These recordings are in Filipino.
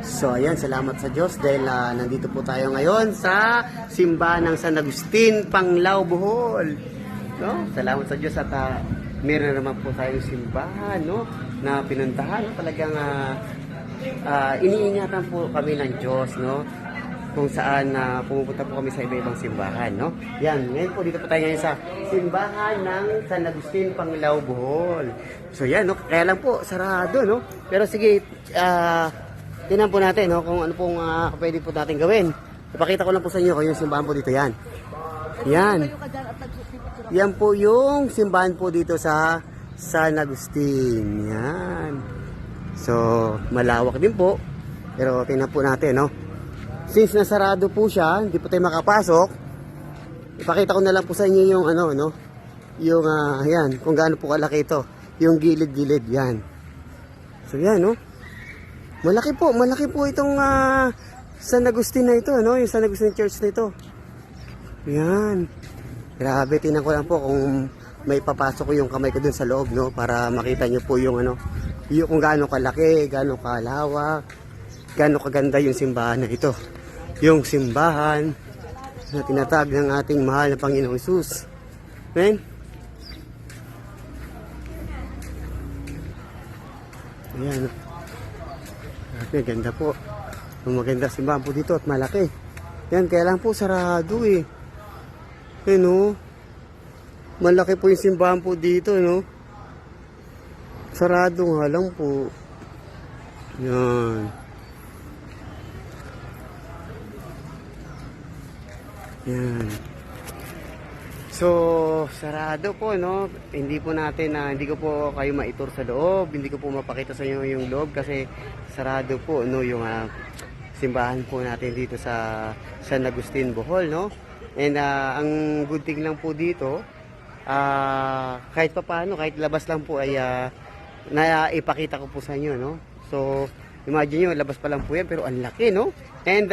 So ayan, salamat sa Diyos dahil nandito po tayo ngayon sa simbahan ng San Agustin, Panglao, Bohol. No? Salamat sa Diyos at meron naman po tayong simbahan, no, na pinuntahan. No? Talagang iniingatan po kami ng Diyos, no, kung saan pumupunta po kami sa iba-ibang simbahan, no. Yan, ngayon po dito po tayo ngayon sa simbahan ng San Agustin, Panglao, Bohol. So yan, no, kaya lang po sarado, no. Pero sige, tingnan po natin, no, kung ano pong pwede po natin gawin. Ipakita ko lang po sa inyo kung yung simbahan po dito, yan. Yan. Yan po yung simbahan po dito sa San Agustin. Yan. So, malawak din po. Pero tingnan po natin, no. Since nasarado po siya, hindi po tayo makapasok. Ipakita ko na lang po sa inyo yung ano, no. Yung yan, kung gaano po kalaki ito. Yung gilid-gilid, yan. So, yan, no. Malaki po itong San Agustin na ito, no? Yung San Agustin Church na ito. Yan. Grabe, tingnan ko lang po kung may papasok ko yung kamay ko dun sa loob, no? Para makita nyo po yung ano, yung kung gaano kalaki, gaano kalawak, gaano kaganda yung simbahan na ito. Yung simbahan na tinatag ng ating mahal na Panginoong Hesus. Amen? Ayan. Grabe, ganda po. Maganda simbahan po dito at malaki. Yan, kaya lang po sarado eh. Ayan, malaki po yung simbahan po dito, no? Sarado nga lang po. Yan. Yan. So, sarado po, no? Hindi po natin, hindi ko po kayo maitur sa loob. Hindi ko po mapakita sa inyo yung loob kasi sarado po, no? Yung simbahan po natin dito sa San Agustin, Bohol, no? And ang good thing lang po dito, kahit pa paano, kahit labas lang po ay naipakita ko po sa inyo, no? So, imagine nyo, labas pa lang po yan, pero ang laki, no? And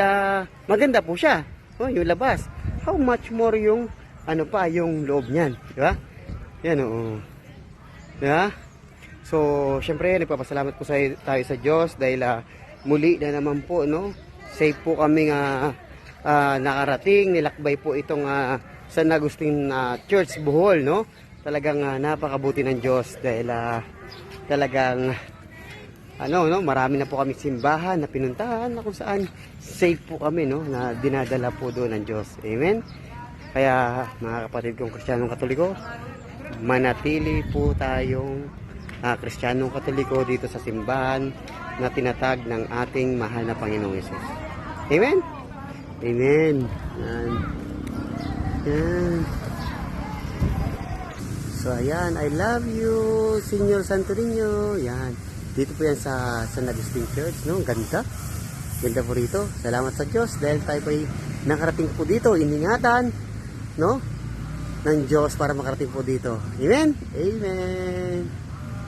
maganda po siya, no? Yung labas. How much more yung, ano pa, yung loob niyan, di ba? Yan, oo. Di ba? So, syempre, nagpapasalamat po tayo sa Diyos dahil muli na naman po, no? Safe po kami nakarating, nilakbay po itong San Agustin Church, Bohol, no? Talagang napakabuti ng Diyos dahil talagang no, marami na po kami simbahan na pinuntahan na kung saan safe po kami, no, na dinadala po doon ng Diyos. Amen? Kaya mga kapatid kong Kristiyanong Katoliko, manatili po tayong Kristiyanong Katoliko dito sa simbahan na tinatag ng ating mahal na Panginoong Hesus. Amen? Amen. Yan. Yan. So, ayan. I love you, Senyor Santo Niño. Yan. Dito po yan sa San Agustin Church, no? Ganda. Ganda po rito. Salamat sa Diyos dahil tayo po ay nakarating po dito. Iningatan, no? Ng Diyos para makarating po dito. Amen? Amen.